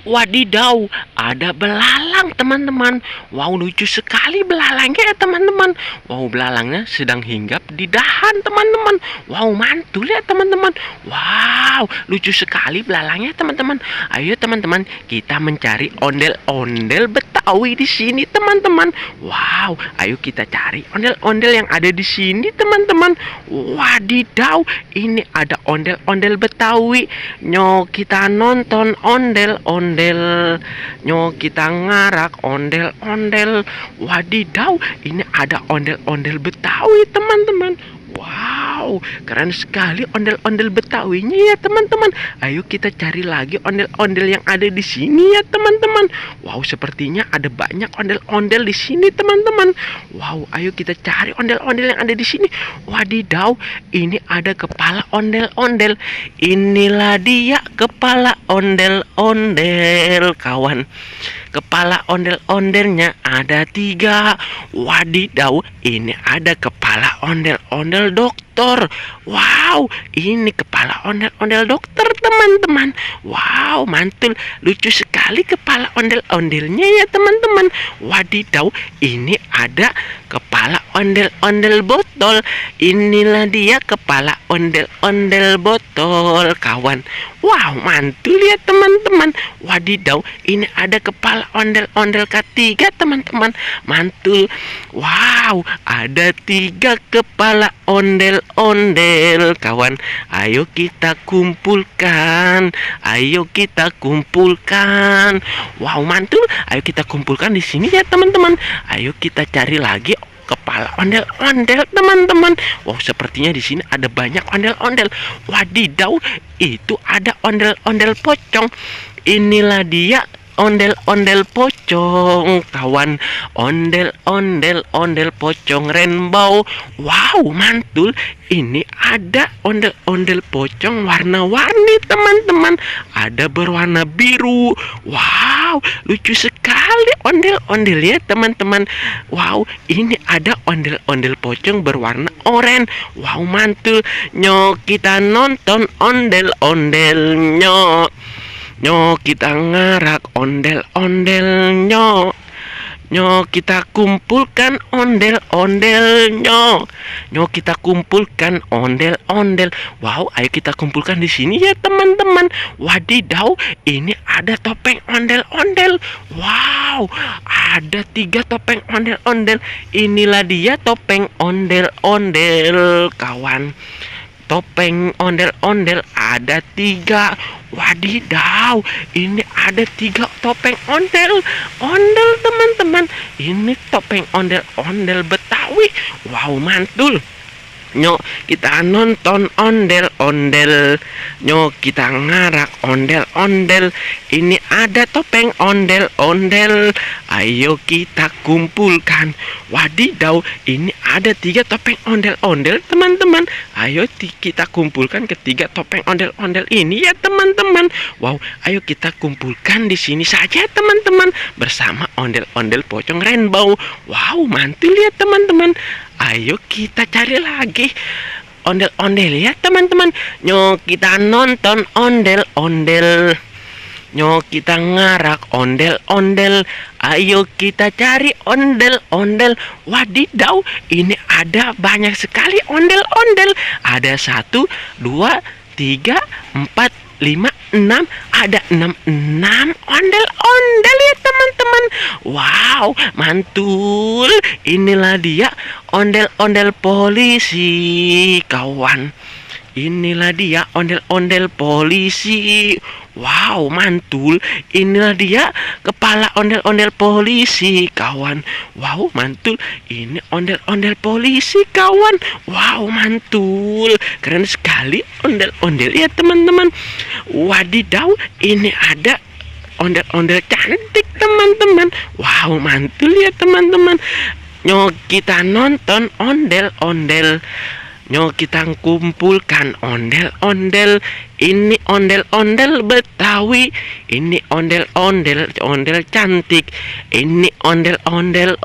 Wadidaw, ada belalang teman-teman. Wow, lucu sekali belalangnya ya teman-teman. Wow, belalangnya sedang hinggap di dahan teman-teman. Wow, mantul ya teman-teman. Wow, lucu sekali belalangnya teman-teman. Ayo teman-teman, kita mencari ondel-ondel Betawi di sini teman-teman. Wow, ayo kita cari ondel-ondel yang ada di sini teman-teman. Wadidaw, ini ada ondel-ondel Betawi. Kita nonton ondel-ondel. Kita ngarak ondel-ondel. Wadidaw, ini ada ondel-ondel Betawi teman-teman. Wow, keren sekali ondel-ondel Betawinya ya teman-teman. Ayo kita cari lagi ondel-ondel yang ada di sini ya teman-teman. Wow, sepertinya ada banyak ondel-ondel di sini teman-teman. Wow, ayo kita cari ondel-ondel yang ada di sini. Wadidaw, ini ada kepala ondel-ondel. Inilah dia kepala ondel-ondel, kawan. Kepala ondel-ondelnya ada 3. Wadidaw, ini ada kepala ondel-ondel dokter. Wow, ini kepala ondel-ondel dokter teman-teman. Wow, mantul, lucu sekali kepala ondel-ondelnya ya teman-teman. Wadidaw, ini ada kepala ondel-ondel botol. Inilah dia kepala ondel-ondel botol, kawan. Wow, mantul ya teman-teman. Wadidaw, ini ada kepala ondel-ondel ketiga teman-teman. Mantul. Wow, ada 3 kepala ondel-ondel, kawan. Ayo kita kumpulkan. Ayo kita kumpulkan. Wow, mantul. Ayo kita kumpulkan di sini ya teman-teman. Ayo kita cari lagi kepala ondel-ondel teman-teman. Wow, sepertinya di sini ada banyak ondel-ondel. Wadidaw, itu ada ondel-ondel pocong. Inilah dia ondel-ondel pocong, kawan. Ondel-ondel pocong rainbow. Wow, mantul. Ini ada ondel-ondel pocong warna-warni teman-teman. Ada berwarna biru. Wow, lucu sekali ondel-ondel ya teman-teman. Wow, ini ada ondel-ondel pocong berwarna oranye. Wow, mantul. Kita nonton ondel-ondelnya. Kita ngarak ondel-ondelnya. Kita kumpulkan ondel-ondelnya. Kita kumpulkan ondel-ondel. Wow, ayo kita kumpulkan di sini ya teman-teman. Wadidaw, ini ada topeng ondel-ondel. Wow, ada 3 topeng ondel-ondel. Inilah dia topeng ondel-ondel, kawan. Topeng ondel-ondel ada 3. Wadidaw, ini ada 3 topeng ondel teman-teman. Ini topeng ondel-ondel Betawi. Wow, mantul. Kita nonton ondel-ondel. Kita ngarak ondel-ondel. Ini ada topeng ondel-ondel. Ayo kita kumpulkan. Wadidaw, ini ada 3 topeng ondel-ondel teman-teman. Ayo kita kumpulkan ketiga topeng ondel-ondel ini ya teman-teman. Wow, ayo kita kumpulkan di sini saja teman-teman bersama ondel-ondel pocong rainbow. Wow, mantul ya teman-teman. Ayo kita cari lagi ondel-ondel ya teman-teman. Kita nonton ondel-ondel. Kita ngarak ondel-ondel. Ayo kita cari ondel-ondel. Wadidaw, ini ada banyak sekali ondel-ondel. Ada 1, 2, 3, 4, 5, 6. Ada 6 ondel-ondel ya teman-teman. Wow, mantul. Inilah dia ondel-ondel polisi, kawan. Inilah dia ondel-ondel polisi. Wow, mantul. Inilah dia kepala ondel-ondel polisi, kawan. Wow, mantul. Ini ondel-ondel polisi, kawan. Wow, mantul. Keren sekali ondel-ondel ya teman-teman. Wadidaw, ini ada ondel-ondel cantik teman-teman. Wow, mantul ya teman-teman. Kita nonton ondel-ondel. Kita kumpulkan ondel-ondel. Ini ondel-ondel Betawi, ini ondel-ondel cantik, ini ondel-ondel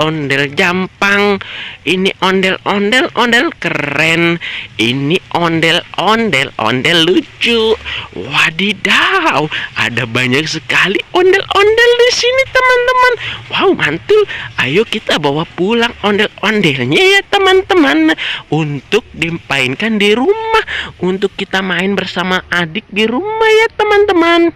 Jampang, ini ondel-ondel keren, ini ondel-ondel lucu. Wadidaw, ada banyak sekali ondel-ondel di sini teman-teman. Wow, mantul. Ayo kita bawa pulang ondel-ondelnya ya teman-teman, untuk dimainkan di rumah, untuk kita main bersama adik di rumah ya teman-teman.